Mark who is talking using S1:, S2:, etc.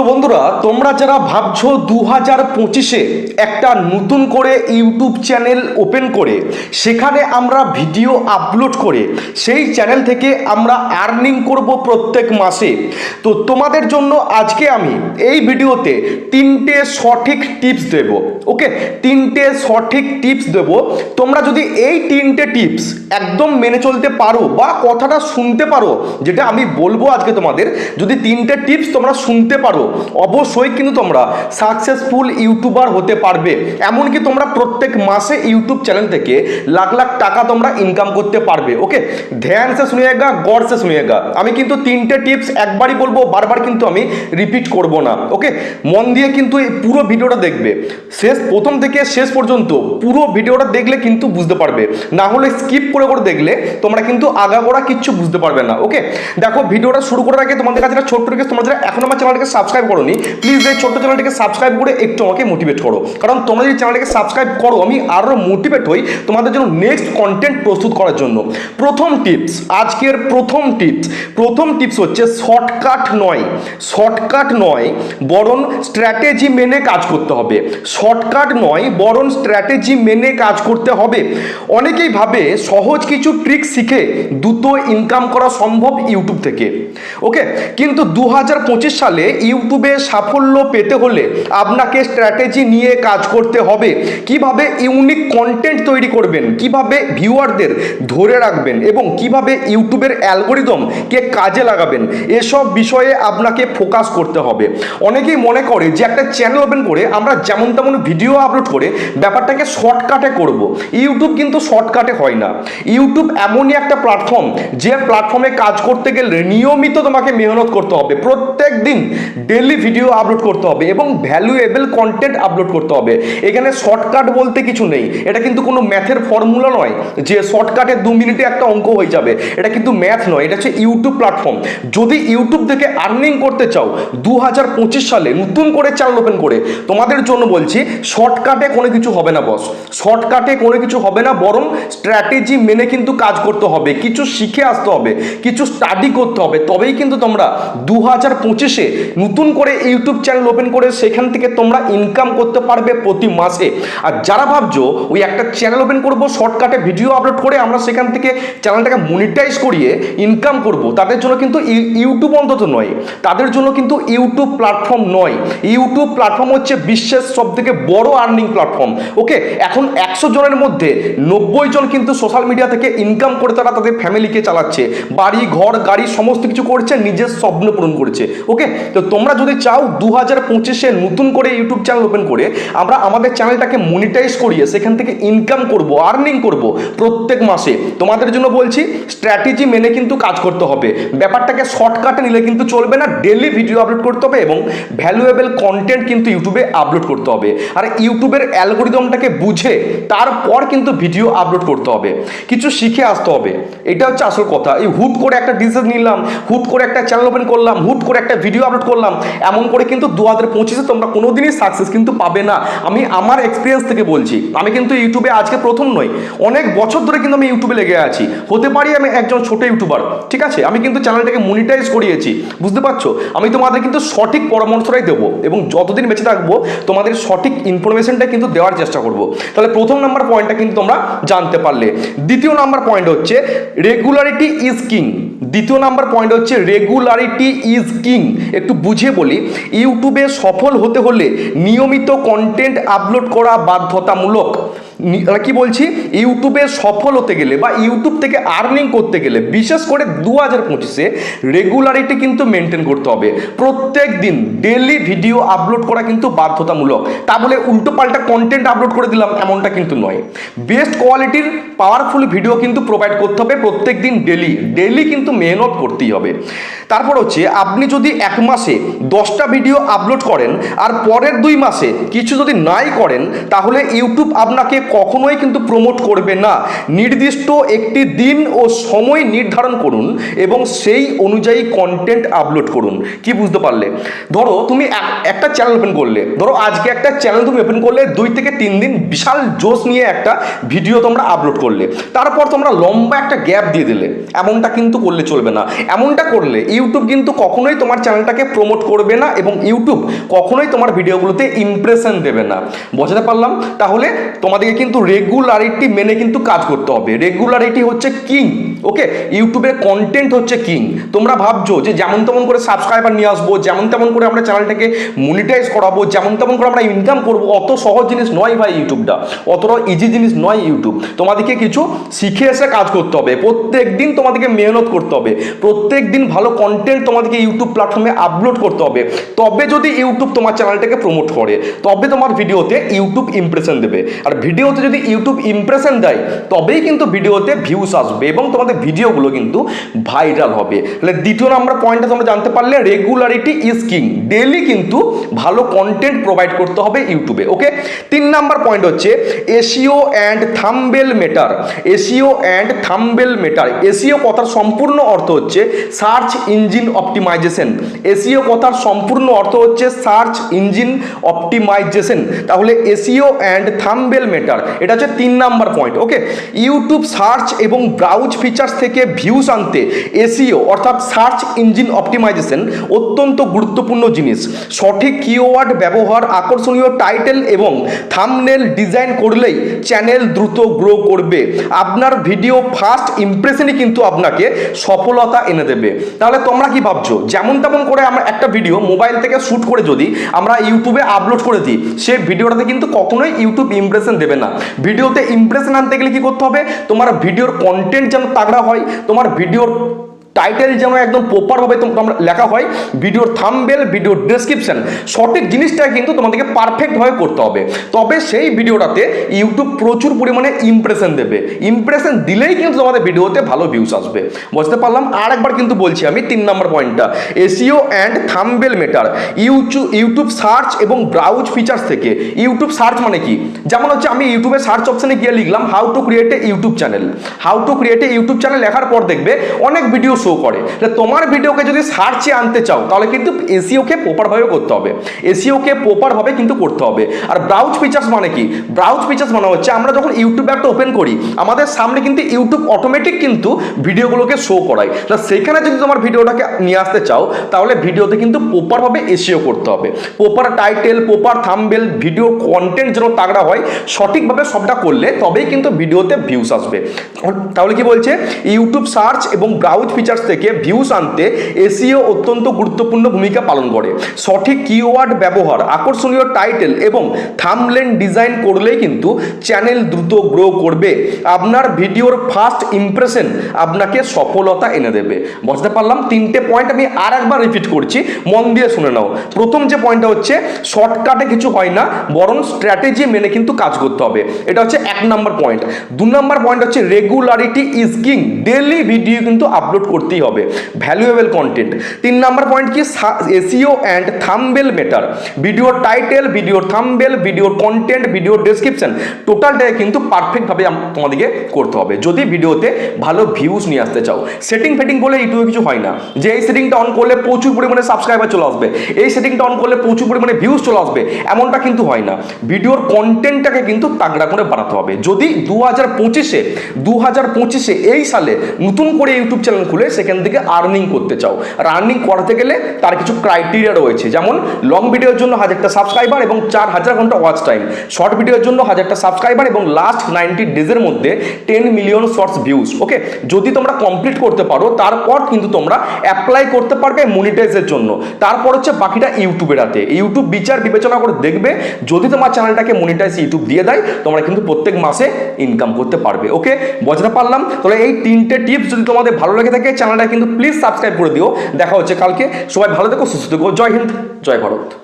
S1: বন্ধুরা, তোমরা যারা ভাবছো 2025-এ একটা নতুন করে ইউটিউব চ্যানেল ওপেন করে সেখানে আমরা ভিডিও আপলোড করে সেই চ্যানেল থেকে আমরা আর্নিং করব প্রত্যেক মাসে, তো তোমাদের জন্য আজকে আমি এই ভিডিওতে তিনটে সঠিক টিপস দেব। ওকে, তিনটে সঠিক টিপস দেব। তোমরা যদি এই তিনটে টিপস একদম মেনে চলতে পারো বা কথাটা শুনতে পারো, যেটা আমি বলবো আজকে তোমাদের, যদি তিনটে টিপস তোমরা শুনতে পারো অবশ্যই কিন্তু তোমরা সাকসেসফুল ইউটিউবার হতে পারবে। এমনকি তোমরা প্রত্যেক মাসে ইউটিউব চ্যানেল থেকে লাখ লাখ টাকা তোমরা ইনকাম করতে পারবে। ওকে, ধ্যান সে শুনিয়েগা, গড় সে শুনিয়েগা। আমি কিন্তু তিনটে টিপস একবারই বলবো, বারবার কিন্তু আমি রিপিট করব না। ওকে, মন দিয়ে কিন্তু এই পুরো ভিডিওটা দেখবে, প্রথম থেকে শেষ পর্যন্ত পুরো ভিডিওটা দেখলে কিন্তু বুঝতে পারবে, না হলে স্কিপ করে করে দেখলে তোমরা কিন্তু আগাগোড়া কিচ্ছু বুঝতে পারবে না। ওকে, দেখো ভিডিওটা শুরু করার আগে তোমাদের কাছে একটা ছোট্ট রিকোয়েস্ট, তোমরা যারা এখন আমার চ্যানেলটাকে সাবস্ক্রাইব করোনি, প্লিজ এই ছোট্ট চ্যানেলটাকে সাবস্ক্রাইব করে একটু আমাকে মোটিভেট করো, কারণ তোমরা যদি চ্যানেলটাকে সাবস্ক্রাইব করো আমি আরও মোটিভেট হই তোমাদের জন্য নেক্সট কন্টেন্ট প্রস্তুত করার জন্য। প্রথম টিপস, আজকের প্রথম টিপস হচ্ছে শর্টকাট নয় বরং স্ট্র্যাটেজি মেনে কাজ করতে হবে। শর্টকাট নয় বরং স্ট্র্যাটেজি মেনে কাজ করতে হবে। অনেকেই ভাবে সহজ কিছু ট্রিক শিখে দ্রুত ইনকাম করা সম্ভব ইউটিউব থেকে। ওকে, কিন্তু 2025 সালে ইউটিউবে সাফল্য পেতে হলে আপনাকে স্ট্র্যাটেজি নিয়ে কাজ করতে হবে। কিভাবে ইউনিক কন্টেন্ট তৈরি করবেন, কিভাবে ভিউয়ারদের ধরে রাখবেন এবং কিভাবে ইউটিউবের অ্যালগোরিদমকে কাজে লাগাবেন, এসব বিষয়ে আপনাকে ফোকাস করতে হবে। অনেকেই মনে করে যে একটা চ্যানেল ওপেন করে আমরা যেমন তেমন ভিডিও আপলোড করে ব্যাপারটাকে শর্টকাটে করব। ইউটিউব কিন্তু শর্টকাটে হয় না। ইউটিউব এমনই একটা প্ল্যাটফর্ম, যে প্ল্যাটফর্মে কাজ করতে গেলে নিয়মিত তোমাকে মেহনত করতে হবে, প্রত্যেক দিন ডেইলি ভিডিও আপলোড করতে হবে এবং ভ্যালুয়েবল কন্টেন্ট আপলোড করতে হবে। এখানে শর্টকাট বলতে কিছু নেই, এটা কিন্তু কোনো ম্যাথের ফর্মুলা নয় যে শর্টকাটে 2 মিনিটে একটা অঙ্ক হয়ে যাবে, এটা কিন্তু ম্যাথ নয়, এটা হচ্ছে ইউটিউব প্ল্যাটফর্ম। যদি ইউটিউব থেকে আর্নিং করতে চাও 2025 সালে নতুন করে চ্যানেল ওপেন করে, তোমাদের জন্য বলছি শর্টকাটে কোনো কিছু হবে না বস, শর্টকাটে কোনো কিছু হবে না, বরং স্ট্র্যাটেজি মেনে কিন্তু কাজ করতে হবে, কিছু শিখে আসতে হবে, কিছু স্টাডি করতে হবে, তবেই কিন্তু তোমরা 2025-এ নতুন করে ইউটিউব চ্যানেল ওপেন করে সেখান থেকে তোমরা ইনকাম করতে পারবে প্রতি মাসে। আর যারা ভাবছো ওই একটা চ্যানেল ওপেন করবো, শর্টকাটে ভিডিও আপলোড করে আমরা সেখান থেকে চ্যানেলটাকে মনিটাইজ করিয়ে ইনকাম করব, তাদের জন্য কিন্তু ইউটিউব অন্তত নয়, তাদের জন্য কিন্তু ইউটিউব প্ল্যাটফর্ম নয়। ইউটিউব প্ল্যাটফর্ম হচ্ছে বিশ্বের সবথেকে বড় আর্নিং প্ল্যাটফর্ম। ওকে, এখন 100 জনের মধ্যে 90 জন কিন্তু সোশ্যাল মিডিয়া থেকে ইনকাম করে তারা তাদের ফ্যামিলিকে চালাচ্ছে, বাড়ি ঘর গাড়ি সমস্ত কিছু করছে, নিজের স্বপ্ন পূরণ করছে। ওকে, তো তোমরা যদি চাও 2025-এ নতুন করে ইউটিউব চ্যানেল ওপেন করে আমরা আমাদের চ্যানেলটাকে মনিটাইজ করিয়ে সেখান থেকে ইনকাম করব, আর্নিং করব প্রত্যেক মাসে, তোমাদের জন্য বলছি স্ট্র্যাটেজি মেনে কিন্তু কাজ করতে হবে। ব্যাপারটাকে শর্টকাটে নিলে কিন্তু চলবে না, ডেইলি ভিডিও আপলোড করতে হবে এবং ভ্যালুয়েবল কন্টেন্ট কিন্তু ইউটিউবে আপলোড করতে হবে। আর ইউটিউবের অ্যালগোরিদমটাকে বুঝে তারপর কিন্তু ভিডিও আপলোড করতে হবে, কিছু শিখে আসতে হবে, এটা হচ্ছে আসল কথা। এই হুট করে একটা ডিসিশন নিলাম, হুট করে একটা চ্যানেল ওপেন করলাম, হুট করে একটা ভিডিও আপলোড করলাম, এমন করে কিন্তু 2025-এ তোমরা কোনোদিনই সাকসেস কিন্তু পাবে না। আমি আমার এক্সপিরিয়েন্স থেকে বলছি, আমি কিন্তু ইউটিউবে আজকে প্রথম নই, অনেক বছর ধরে কিন্তু আমি ইউটিউবে লেগে আছি। হতে পারি আমি একজন ছোট ইউটিউবার, ঠিক আছে, আমি কিন্তু চ্যানেলটাকে মনিটাইজ করিয়েছি, বুঝতে পারছো। আমি তোমাদের কিন্তু সঠিক পরামর্শটাই দেবো এবং যতদিন বেঁচে থাকবো তোমাদের সঠিক ইনফরমেশনটা কিন্তু দেওয়ার চেষ্টা করবো। তাহলে প্রথম নাম্বার পয়েন্টটা কিন্তু তোমরা জানতে পারলে। দ্বিতীয় নাম্বার পয়েন্ট হচ্ছে রেগুলারিটি ইজ কিং। দ্বিতীয় নাম্বার পয়েন্ট হচ্ছে রেগুলারিটি ইজ কিং। একটু বুঝিয়ে বলি, ইউটিউবে সফল হতে হলে নিয়মিত কন্টেন্ট আপলোড করা বাধ্যতামূলক। কি বলছি, ইউটিউবে সফল হতে গেলে বা ইউটিউব থেকে আর্নিং করতে গেলে বিশেষ করে 2025-এ রেগুলারিটি কিন্তু মেনটেন করতে হবে। প্রত্যেক দিন ডেইলি ভিডিও আপলোড করা কিন্তু বাধ্যতামূলক। তা বলে উল্টো পাল্টা কন্টেন্ট আপলোড করে দিলাম এমনটা কিন্তু নয়। বেস্ট কোয়ালিটির পাওয়ারফুল ভিডিও কিন্তু প্রোভাইড করতে হবে প্রত্যেক দিন, ডেইলি কিন্তু মেহনত করতেই হবে। তারপর হচ্ছে আপনি যদি এক মাসে 10টা ভিডিও আপলোড করেন আর পরের 2 মাসে কিছু যদি নাই করেন, তাহলে ইউটিউব আপনাকে কখনোই কিন্তু প্রমোট করবে না। নির্দিষ্ট একটি দিন ও সময় নির্ধারণ করুন এবং সেই অনুযায়ী কন্টেন্ট আপলোড করুন। কি বুঝতে পারলে? ধরো তুমি একটা চ্যানেল ওপেন করলে, ধরো আজকে একটা চ্যানেল তুমি ওপেন করলে 2 থেকে 3 দিন বিশাল জোশ নিয়ে একটা ভিডিও তোমরা আপলোড করলে, তারপর তোমরা লম্বা একটা গ্যাপ দিয়ে দিলে, এমনটা কিন্তু করলে চলবে না। এমনটা করলে ইউটিউব কিন্তু কখনোই তোমার চ্যানেলটাকে প্রমোট করবে না এবং ইউটিউব কখনোই তোমার ভিডিওগুলোতে ইমপ্রেশন দেবে না। বোঝাতে পারলাম? তাহলে তোমাদেরকে কিন্তু রেগুলারিটি মেনে কিন্তু কাজ করতে হবে। রেগুলারিটি হচ্ছে কিং। ওকে, ইউটিউবের কন্টেন্ট হচ্ছে কিং। তোমরা ভাবছো যে যেমন তেমন করে সাবস্ক্রাইবার নিয়ে আসবো, যেমন তেমন করে আমরা চ্যানেলটাকে মনিটাইজ করাবো, যেমন তেমন করে আমরা ইনকাম করবো, অত সহজ জিনিস নয় ভাই ইউটিউবটা, অতটা ইজি জিনিস নয় ইউটিউব। তোমাদেরকে কিছু শিখে এসে কাজ করতে হবে, প্রত্যেক দিন তোমাদেরকে মেহনত করতে হবে, প্রত্যেক দিন ভালো কন্টেন্ট তোমাদেরকে ইউটিউব প্ল্যাটফর্মে আপলোড করতে হবে। তবে যদি ইউটিউব তোমার চ্যানেলটাকে প্রমোট করে, তবে তোমার ভিডিওতে ইউটিউব ইমপ্রেশন দেবে। আর ভিডিওতে যদি ইউটিউব ইমপ্রেশন দেয়, তবেই কিন্তু ভিডিওতে ভিউস আসবে এবং তোমাদের ভিডিওগুলো কিন্তু ভাইরাল হবে। তাহলে দ্বিতীয় নাম্বার পয়েন্টটা তোমরা জানতে পারলে, রেগুলারিটি ইজ কিং। ডেইলি কিন্তু ভালো কন্টেন্ট প্রোভাইড করতে হবে ইউটিউবে। ওকে, 3 নাম্বার পয়েন্ট হচ্ছে SEO and thumbnail matter. SEO and thumbnail matter. SEO কথার সম্পূর্ণ অর্থ হচ্ছে সার্চ ইঞ্জিন অপটিমাইজেশন। এসইও কথার সম্পূর্ণ অর্থ হচ্ছে সার্চ ইঞ্জিন অপটিমাইজেশন। তাহলে এসইও অ্যান্ড থাম্বনেল ম্যাটার, এটা হচ্ছে 3 নাম্বার পয়েন্ট। ওকে, ইউটিউব সার্চ এবং ব্রাউজ ফিচার্স থেকে ভিউস আনতে এসইও অর্থাৎ সার্চ ইঞ্জিন অপটিমাইজেশন অত্যন্ত গুরুত্বপূর্ণ জিনিস। সঠিক কিওয়ার্ড ব্যবহার, আকর্ষণীয় টাইটেল এবং থাম্বনেল ডিজাইন করলেই চ্যানেল দ্রুত গ্রো করবে। আপনার ভিডিও ফার্স্ট ইমপ্রেশনই কিন্তু আপনাকে সফলতা এনে দেবে। তাহলে তোমরা কি ভাবছো, যেমন তেমন করে আমরা একটা ভিডিও মোবাইল থেকে শ্যুট করে যদি আমরা ইউটিউবে আপলোড করে দিই, সেই ভিডিওটাতে কিন্তু কখনোই ইউটিউব ইমপ্রেশন দেবে না। ভিডিওতে ইমপ্রেশন আনতে গেলে কি করতে হবে, তোমার ভিডিওর কন্টেন্ট যেন তাগড়া হয়, তোমার ভিডিওর টাইটেল যেন একদম প্রপারভাবে তোমরা লেখা হয়, ভিডিওর থাম্বনেল, ভিডিওর ডেসক্রিপশন, সঠিক জিনিসটা কিন্তু তোমাদেরকে পারফেক্টভাবে করতে হবে। তবে সেই ভিডিওটাতে ইউটিউব প্রচুর পরিমাণে ইমপ্রেশন দেবে। ইমপ্রেশন দিলেই কিন্তু তোমাদের ভিডিওতে ভালো ভিউস আসবে। বুঝতে পারলাম? আর একবার কিন্তু বলছি আমি 3 নম্বর পয়েন্টটা, SEO and thumbnail matter. YouTube search এবং ব্রাউজ ফিচার্স থেকে। ইউটিউব সার্চ মানে কি? যেমন হচ্ছে আমি ইউটিউবে সার্চ অপশনে গিয়ে লিখলাম how to create a YouTube channel. How to create a YouTube channel লেখার পর দেখবে অনেক ভিডিও শো করে। তোমার ভিডিওকে যদি সার্চে আনতে চাও, তাহলে কিন্তু এসইওকে প্রপারভাবে করতে হবে, এসইওকে প্রপারভাবে কিন্তু করতে হবে। আর ব্রাউজ ফিচার্স মানে কি? ব্রাউজ ফিচার্স মানে হচ্ছে আমরা যখন ইউটিউব অ্যাপটা ওপেন করি, আমাদের সামনে কিন্তু ইউটিউব অটোমেটিক কিন্তু ভিডিওগুলোকে শো করায়। তা সেখানে যদি তোমার ভিডিওটাকে নিয়ে আসতে চাও, তাহলে ভিডিওতে কিন্তু প্রপারভাবে এসইও করতে হবে। Proper title, proper thumbnail, video content যেন তাগড়া হয়, সঠিকভাবে সবটা করলে তবেই কিন্তু ভিডিওতে ভিউস আসবে। তাহলে কি বলছে, ইউটিউব সার্চ এবং ব্রাউজ ফিচার্স থেকে ভিউস আনতে এসইও অত্যন্ত গুরুত্বপূর্ণ ভূমিকা পালন করে। সঠিক কিওয়ার্ড ব্যবহার, আকর্ষণীয় টাইটেল এবং থাম্বনেল ডিজাইন করলেই কিন্তু চ্যানেল দ্রুত গ্রো করবে। আপনার ভিডিওর ফার্স্ট ইমপ্রেশন আপনাকে সফলতা এনে দেবে। বুঝতে পারলাম? 3টে পয়েন্ট আমি আর একবার রিপিট করছি, মন দিয়ে শুনে নাও। প্রথম যে পয়েন্টটা হচ্ছে, শর্টকাটে কিছু হয় না, বরং স্ট্র্যাটেজি মেনে কিন্তু কাজ করতে হবে। এটা হচ্ছে 1 নম্বর পয়েন্ট। 2 নম্বর পয়েন্ট হচ্ছে regularity is king. Daily video কিন্তু আপলোড করতেই হবে, ভ্যালুয়েবল কন্টেন্ট। 3 নম্বর পয়েন্ট কি, এসইও অ্যান্ড থাম্বনেল ম্যাটার। ভিডিওর টাইটেল, ভিডিওর থাম্বনেল, ভিডিওর কন্টেন্ট, ভিডিওর ডেসক্রিপশন টোটালটাই কিন্তু পারফেক্টভাবে তোমাদেরকে করতে হবে যদি ভিডিওতে ভালো ভিউজ নিয়ে আসতে চাও। সেটিং ফেটিং বলে ইউটিউবে কিছু হয় না যে এই সেটিংটা অন করলে প্রচুর পরিমাণে সাবস্ক্রাইবার চলে আসবে, এই সেটিংটা অন করলে প্রচুর পরিমাণে ভিউজ চলে আসবে, এমনটা কিন্তু হয় না। ভিডিওর কন্টেন্টটাকে কিন্তু তাগড়া করে বাড়াতে হবে। যদি 2025-এ এই সালে নতুন করে ইউটিউব চ্যানেল খুলে সেখান থেকে আর্নিং করতে চাও, আর আর্নিং করতে গেলে তার কিছু ক্রাইটেরিয়া রয়েছে, যেমন লং ভিডিওর জন্য 1000টা সাবস্ক্রাইবার এবং 4000 ঘন্টা ওয়াচ টাইম, শর্ট ভিডিওর জন্য 1000টা সাবস্ক্রাইবার এবং লাস্ট 90 ডেজের মধ্যে 10 মিলিয়ন শর্টস ভিউজ। ওকে, যদি তোমরা কমপ্লিট করতে পারো, তারপর কিন্তু তোমরা অ্যাপ্লাই করতে পারবে মনিটাইজের জন্য। তারপর হচ্ছে বাকিটা ইউটিউবের হাতে। ইউটিউব বিচার বিবেচনা করে দেখবে, যদি তোমার চ্যানেলটাকে মনিটাইজ ইউটিউব দিয়ে দেয়, তোমরা কিন্তু প্রত্যেক মাসে ইনকাম করতে পারবে। ওকে, বুঝতে পারলাম? তাহলে এই 3টে টিপস যদি তোমাদের ভালো লেগে থাকে, চ্যানেলটা কিন্তু প্লিজ সাবস্ক্রাইব করে দিও। দেখা হচ্ছে কালকে। সবাই ভালো থেকো, সুস্থ থেকো। জয় হিন্দ, জয় ভারত।